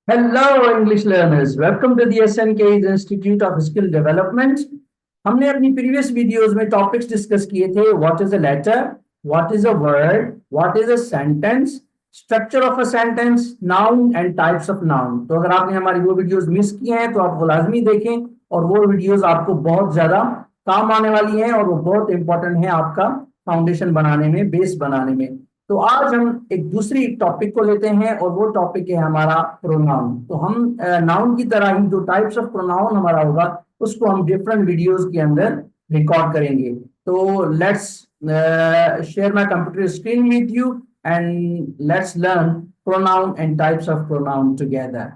Hello, English learners. Welcome to the SNK's Institute of Skill Development. हमने अपनी previous videos में topics discuss किए थे. What is a letter, what is a word, what is a sentence, structure of a sentence, noun and types of noun. तो अगर आपने हमारी वो वीडियोस मिस किए हैं तो आप वो लाजमी देखें, और वो वीडियोस आपको बहुत ज्यादा काम आने वाली हैं और वो बहुत इंपॉर्टेंट है आपका फाउंडेशन बनाने में, बेस बनाने में. तो आज हम एक दूसरी टॉपिक को लेते हैं और वो टॉपिक है हमारा प्रोनाउन. तो हम नाउन की तरह ही जो टाइप्स ऑफ प्रोनाउन हमारा होगा उसको हम डिफरेंट वीडियोस के अंदर रिकॉर्ड करेंगे. तो let's share my computer screen with you and let's learn pronoun and types of pronoun together.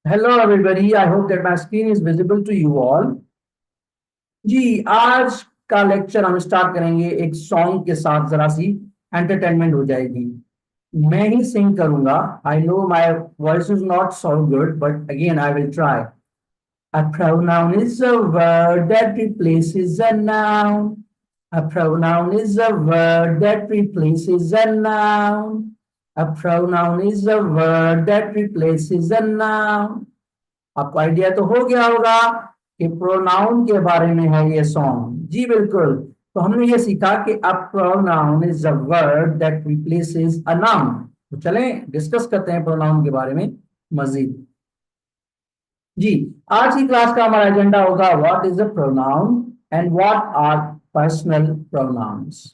Hello everybody, I hope that my screen is visible to you all. जी, आज का lecture हम start करेंगे एक song के साथ. जरा सी entertainment हो जाएगी. मैं ही सिंग करूंगा. I know my voice is not so good, but again I will try. A pronoun is a word that replaces a noun. A pronoun is a word that replaces a noun. A pronoun is a word that replaces a noun. आपको idea तो हो गया होगा कि pronoun के बारे में है ये सॉन्ग. जी बिल्कुल. तो हमने ये सीखा कि a pronoun is a word that replaces a noun. तो चलें डिस्कस करते हैं प्रोनाउन के बारे में मजीद. जी, आज की क्लास का हमारा एजेंडा होगा what is a pronoun and what are personal pronouns.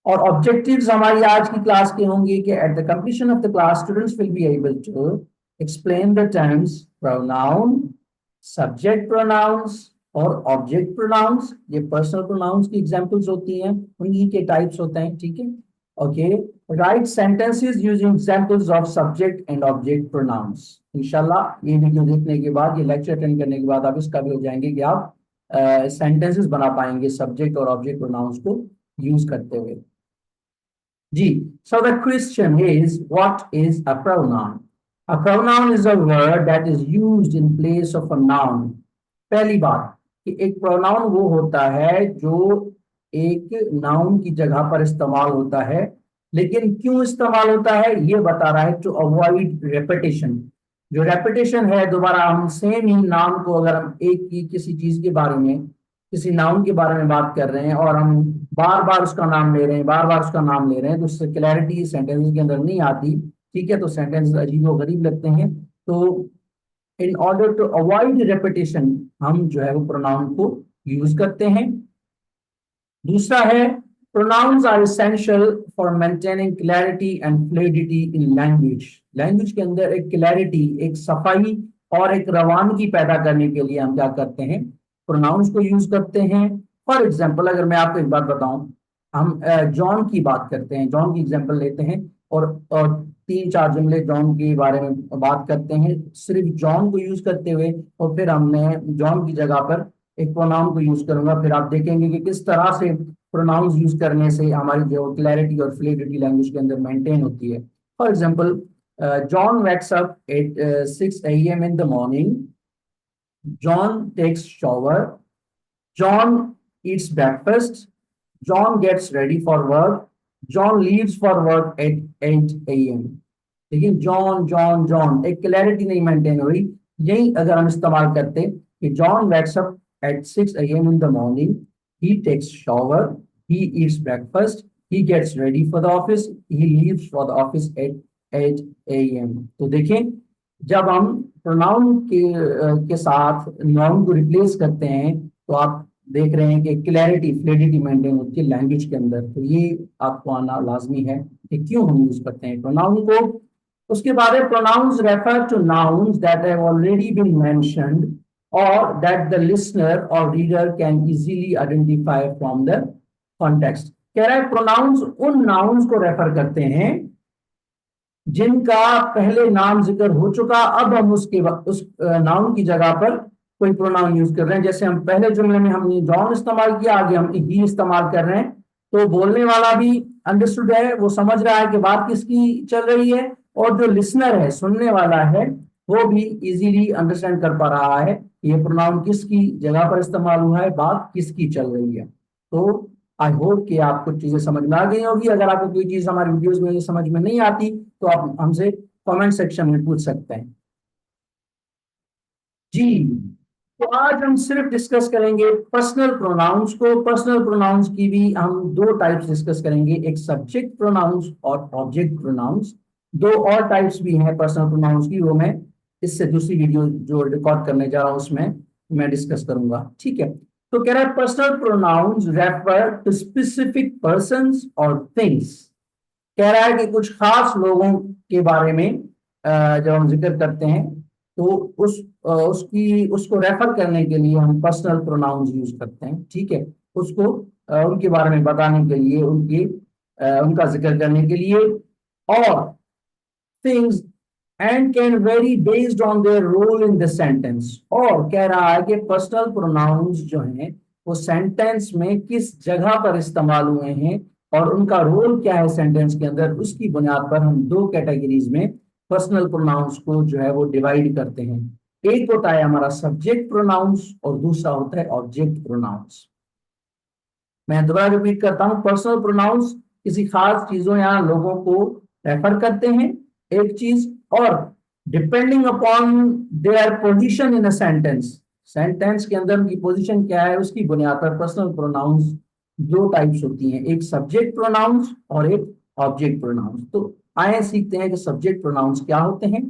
और ऑब्जेक्टिव्स हमारी आज की क्लास के होंगे कि at the completion of the class students will be able to explain the terms pronoun, subject pronouns और ऑब्जेक्ट प्रोनाउंस. ये पर्सनल प्रोनाउंस की एग्जांपल्स होती हैं, उन्हीं के टाइप्स होते हैं. ठीक है, okay. Right sentences using examples of subject and object pronouns. इंशाल्लाह ये वीडियो देखने के बाद, ये लेक्चर अटेंड करने के बाद आप इस काबिल हो जाएंगे कि आप सेंटेंसेस बना पाएंगे सब्जेक्ट और ऑब्जेक्ट प्रोनाउंस को यूज करते हुए. G. So the question is, what is a pronoun? A pronoun is a word that is used in place of a noun. पहली बात कि एक प्रोनाउन वो होता है जो एक नाउन की जगह पर इस्तेमाल होता है. लेकिन क्यों इस्तेमाल होता है ये बता रहा है. To avoid repetition. जो रेपिटेशन है, दोबारा हम सेम ही नाम को, अगर हम एक ही किसी चीज के बारे में, किसी नाउन के बारे में बात कर रहे हैं और हम बार बार उसका नाम ले रहे हैं, बार बार उसका नाम ले रहे हैं, तो उससे क्लैरिटी सेंटेंस के अंदर नहीं आती. ठीक है, तो सेंटेंस अजीब व गरीब लगते हैं. तो in order to avoid repetition हम जो है वो प्रोनाउन को यूज करते हैं. दूसरा है, pronouns are essential for maintaining clarity and fluidity in language. Language के अंदर एक क्लैरिटी, एक सफाई और एक रवानगी पैदा करने के लिए हम क्या करते हैं, प्रोनाउंस को यूज करते हैं. फॉर एग्जाम्पल, अगर मैं आपको एक बात बताऊं, हम जॉन की बात करते हैं, जॉन की एग्जाम्पल लेते हैं और तीन चार जुमले जॉन के बारे में बात करते हैं सिर्फ जॉन को यूज करते हुए, और फिर हमने जॉन की जगह पर एक प्रोनाउन को यूज करूंगा. फिर आप देखेंगे कि किस तरह से प्रोनाउंस यूज करने से हमारी जो क्लैरिटी और फ्लूइडिटी लैंग्वेज के अंदर मेंटेन होती है. For example, John wakes up at 6 a.m. in the morning. John takes shower. John eats breakfast. John gets ready for work. John leaves for work at 8 a.m. लेकिन John John John एक clarity नहीं maintain हुई. यही अगर हम इस्तेमाल करते कि John wakes up at 6 a.m. in the morning, he takes shower, he eats breakfast, he gets ready for the office, he leaves for the office at 8 a.m. तो देखें, जब हम प्रोनाउन के साथ नाउन को रिप्लेस करते हैं तो आप देख रहे हैं कि क्लैरिटी फ्लूइडिटी मेंटेन होती है लैंग्वेज के अंदर. तो ये आपको आना लाजमी है कि क्यों हम यूज करते हैं प्रोनाउन को. उसके बाद है, pronouns refer to nouns that have already been mentioned और दैट द लिसनर और reader can easily identify from the context. कह रहा है प्रोनाउंस उन नाउन्स को रेफर करते हैं जिनका पहले नाम जिक्र हो चुका, अब हम उस नाउन की जगह पर कोई प्रोनाउन यूज कर रहे हैं. जैसे हम पहले जुमले में हमने जॉन इस्तेमाल किया, आगे हम ही इस्तेमाल कर रहे हैं, तो बोलने वाला भी अंडरस्टूड है, वो समझ रहा है कि बात किसकी चल रही है, और जो लिसनर है, सुनने वाला है, वो भी इजीली अंडरस्टैंड कर पा रहा है ये प्रोनाउन किसकी जगह पर इस्तेमाल हुआ है, बात किसकी चल रही है. तो आई होप कि आपको चीजें समझ में आ गई होगी। अगर आपको कोई चीज हमारी वीडियोस में समझ में नहीं आती तो आप हमसे कमेंट सेक्शन में पूछ सकते हैं। जी, तो आज हम सिर्फ डिस्कस करेंगे पर्सनल प्रोनाउंस को। पर्सनल प्रोनाउंस की भी हम दो टाइप्स डिस्कस करेंगे, एक सब्जेक्ट प्रोनाउंस और ऑब्जेक्ट प्रोनाउंस। दो और टाइप्स भी हैं पर्सनल प्रोनाउंस की, वो मैं इससे दूसरी वीडियो जो रिकॉर्ड करने जा रहा हूं उसमें मैं डिस्कस करूंगा। ठीक है, तो कह रहा है personal pronouns refer to specific persons और थिंग्स। कह रहा है कि कुछ खास लोगों के बारे में जब हम जिक्र करते हैं तो उसको रेफर करने के लिए हम पर्सनल प्रोनाउंस यूज करते हैं। ठीक है, उसको उनके बारे में बताने के लिए, उनका जिक्र करने के लिए। और things and can vary based on their role in the sentence. और कह रहा है कि पर्सनल प्रोनाउंस जो हैं वो सेंटेंस में किस जगह पर इस्तेमाल हुए हैं और उनका रोल क्या है सेंटेंस के अंदर, उसकी बुनियाद पर हम दो कैटेगरीज में पर्सनल प्रोनाउंस को जो है वो डिवाइड करते हैं। एक होता है हमारा सब्जेक्ट प्रोनाउंस और दूसरा होता है ऑब्जेक्ट प्रोनाउंस। मैं दोबारा रिपीट करता हूं, पर्सनल प्रोनाउंस किसी खास चीजों या लोगों को रेफर करते हैं, एक चीज। और depending upon their position in a sentence, sentence के अंदर उनकी पोजीशन क्या है उसकी बुनियाद पर पर्सनल प्रोनाउंस दो टाइप्स होती हैं, एक सब्जेक्ट प्रोनाउंस और एक ऑब्जेक्ट प्रोनाउंस। तो आइए सीखते हैं कि सब्जेक्ट प्रोनाउंस क्या होते हैं।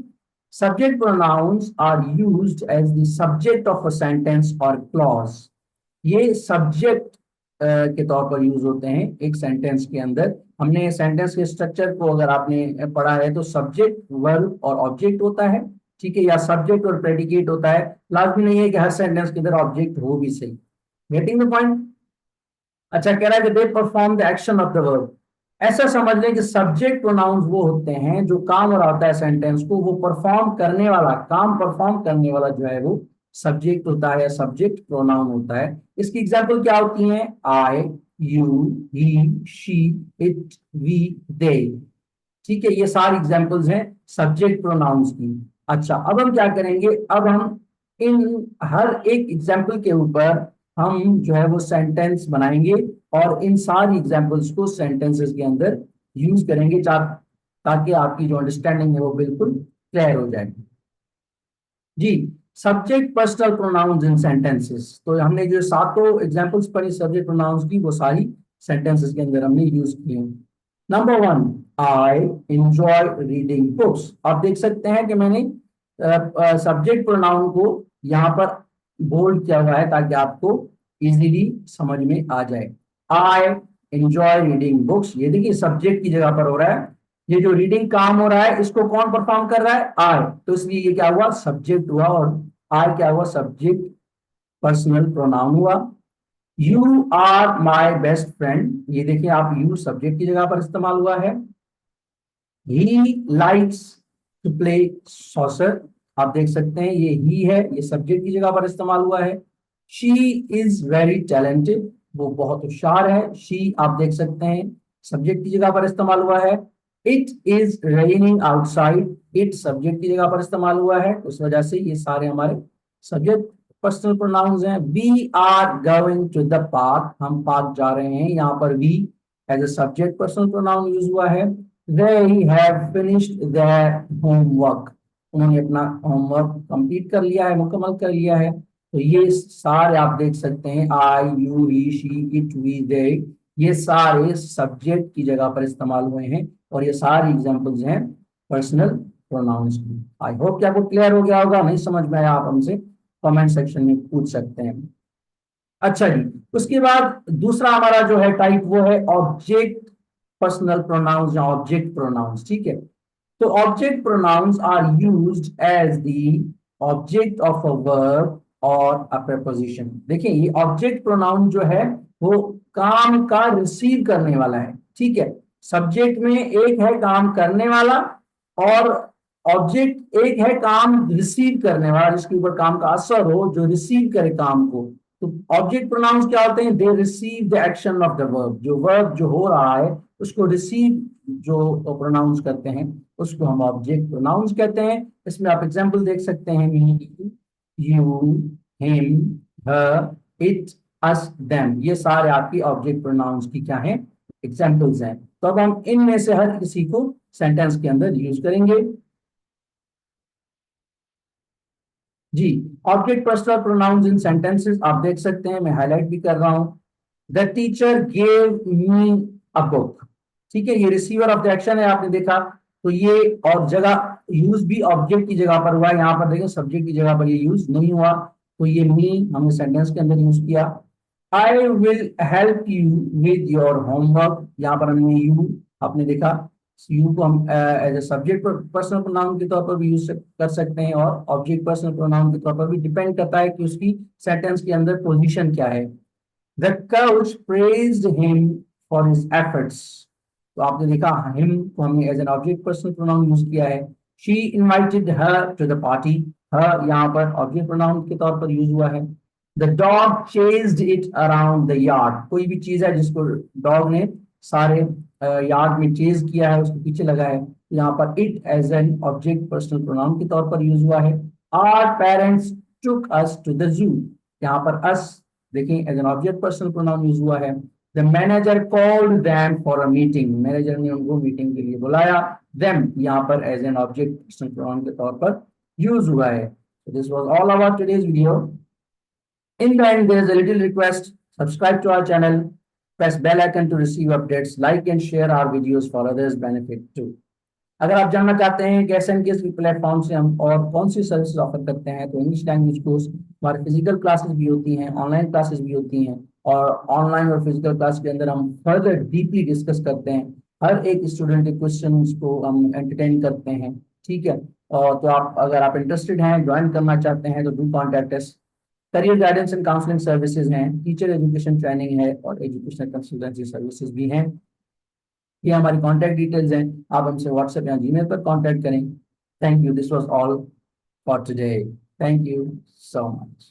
Subject pronouns are used as the subject of a sentence और क्लॉज। ये सब्जेक्ट के तौर पर यूज होते हैं एक सेंटेंस के अंदर। हमने सेंटेंस के स्ट्रक्चर को अगर आपने पढ़ा है तो सब्जेक्ट, वर्ब और ऑब्जेक्ट होता है। ठीक है, या सब्जेक्ट और प्रेडिकेट होता है। लाजमी नहीं है कि हर सेंटेंस के अंदर ऑब्जेक्ट हो भी सही। Getting the point? अच्छा, कह रहा है कि they perform the action of the verb. ऐसा समझ लें कि सब्जेक्ट प्रोनाउंस वो होते हैं जो काम हो रहा होता है सेंटेंस को वो परफॉर्म करने वाला, काम परफॉर्म करने वाला जो है वो सब्जेक्ट होता है या सब्जेक्ट प्रोनाउन होता है। इसकी एग्जांपल क्या होती हैं? I, you, he, she, it, we, they. ठीक है, ये सारी एग्जांपल्स हैं सब्जेक्ट प्रोनाउंस की। अच्छा, अब हम क्या करेंगे, अब हम इन हर एक एग्जांपल के ऊपर हम जो है वो सेंटेंस बनाएंगे और इन सारी एग्जांपल्स को सेंटेंसेस के अंदर यूज करेंगे ताकि आपकी जो अंडरस्टैंडिंग है वो बिल्कुल क्लियर हो जाए। जी, सब्जेक्ट पर्सनल प्रोनाउंस इन सेंटेंसेस। तो हमने जो सातों एग्जांपल्स पढ़ी सब्जेक्ट प्रोनाउंस की वो सारी सेंटेंसेस के अंदर हमने यूज की हैं। Number one, I enjoy reading books. आप देख सकते हैं कि मैंने सब्जेक्ट प्रोनाउन को यहाँ पर बोल्ड किया हुआ है ताकि आपको इजीली समझ में आ जाए। आई इंजॉय रीडिंग बुक्स, ये देखिए सब्जेक्ट की जगह पर हो रहा है। ये जो रीडिंग काम हो रहा है इसको कौन परफॉर्म कर रहा है? आई। तो इसलिए ये क्या हुआ? सब्जेक्ट हुआ। और आई क्या हुआ? सब्जेक्ट, पर्सनल प्रोनाउन हुआ। You are my best friend, ये देखिए आप यू सब्जेक्ट की जगह पर इस्तेमाल हुआ है। He likes to play soccer, आप देख सकते हैं ये ही है, ये सब्जेक्ट की जगह पर इस्तेमाल हुआ है। शी इज वेरी टैलेंटेड, वो बहुत होशियार है। शी आप देख सकते हैं सब्जेक्ट की जगह पर इस्तेमाल हुआ है। It is raining outside, it subject की जगह पर इस्तेमाल हुआ है। उस वजह से ये सारे हमारे सब्जेक्ट पर्सनल प्रोनाउंस हैं। We are going to the park, हम पार्क जा रहे हैं, यहाँ पर we as a subject personal pronoun use हुआ है। They have finished their homework, उन्होंने अपना होमवर्क कंप्लीट कर लिया है, मुकम्मल कर लिया है। तो ये सारे आप देख सकते हैं I, you, he, she, it, we, they, ये सारे सब्जेक्ट की जगह पर इस्तेमाल हुए हैं और ये सारी एग्जांपल्स हैं पर्सनल प्रोनाउंस की। आई होप कि आपको क्लियर हो गया होगा। नहीं समझ में आया आप हमसे कमेंट सेक्शन में पूछ सकते हैं। अच्छा जी, उसके बाद दूसरा हमारा जो है टाइप वो है ऑब्जेक्ट पर्सनल प्रोनाउंस या ऑब्जेक्ट प्रोनाउंस। ठीक है, तो object pronouns are used as the object of a verb और अ preposition। देखिए ये ऑब्जेक्ट प्रोनाउन जो है वो काम का रिसीव करने वाला है। ठीक है, सब्जेक्ट में एक है काम करने वाला और ऑब्जेक्ट एक है काम रिसीव करने वाला, जिसके ऊपर काम का असर हो, जो रिसीव करे काम को। तो ऑब्जेक्ट प्रोनाउंस क्या होते हैं? They receive the action of the verb, जो वर्ब जो हो रहा है उसको रिसीव जो प्रोनाउंस करते हैं उसको हम ऑब्जेक्ट प्रोनाउंस कहते हैं। इसमें आप एग्जांपल देख सकते हैं, me, you, him, her, it, us, them, ये सारे आपकी ऑब्जेक्ट प्रोनाउंस की क्या है, एग्जाम्पल्स हैं। तो अब हम इनमें से हर किसी को सेंटेंस के अंदर यूज करेंगे। जी, ऑब्जेक्ट पर्सनल प्रोनाउंस इन सेंटेंसेस आप देख सकते हैं, मैं हाईलाइट भी कर रहा हूं। The teacher gave me a book, ठीक है, ये रिसीवर ऑफ द एक्शन है, आपने देखा। तो ये और जगह यूज भी ऑब्जेक्ट की जगह पर हुआ है, यहाँ पर देखो सब्जेक्ट की जगह पर ये यूज नहीं हुआ, तो ये मी हमने सेंटेंस के अंदर यूज किया। I will help you with your homework, यहाँ पर हमने यू, आपने देखा, यू को हम as a subject personal pronoun के तौर पर भी यूज कर सकते हैं, और ऑब्जेक्ट पर्सनल प्रोनाउन के तौर पर भी, डिपेंड करता है कि उसकी सेंटेंस के अंदर पोजीशन क्या है। The coach praised him for his efforts. तो आपने देखा him को हमने as an object personal pronoun use किया है। She invited her to the party. Her यहाँ पर ऑब्जेक्ट प्रोनाउन के तौर पर यूज हुआ है। The dog chased it around the yard. कोई भी चीज है जिसको डॉग ने सारे यार्ड में चेज किया है, उसके पीछे लगा है, तो यहाँ पर it as an object personal pronoun के तौर पर यूज हुआ है। Our parents took us to the zoo. यहाँ पर us देखिए as an object personal pronoun use हुआ है। The manager called them for a meeting, manager ने उनको मीटिंग के लिए बुलाया। देम यहाँ पर as an object personal pronoun के तौर पर यूज हुआ है। So this was all about today's video. In the end, there is a little request. Subscribe to our channel. Press bell icon to receive updates. Like and share our videos for others' benefit too. अगर आप जानना चाहते हैं कि SNKS की platform से हम और कौन सी सर्विसेज ऑफर करते हैं, तो इंग्लिश लैंग्वेज कोर्स, हमारी फिजिकल क्लासेस भी होती हैं, ऑनलाइन क्लासेस भी होती हैं, और ऑनलाइन और फिजिकल क्लास के अंदर हम फर्दर डीपली डिस्कस करते हैं, हर एक स्टूडेंट के क्वेश्चन को हम एंटरटेन करते हैं, ठीक है। और तो आप अगर आप इंटरेस्टेड हैं, ज्वाइन करना चाहते हैं, तो do contact us. Career guidance and counselling services हैं, टीचर एजुकेशन ट्रेनिंग है, और एजुकेशनल कंसल्टेंसी सर्विसेज भी हैं। ये हमारी कॉन्टैक्ट डिटेल्स हैं, आप हमसे व्हाट्सएप या जीमेल पर कॉन्टैक्ट करें। Thank you, this was all for today. Thank you so much.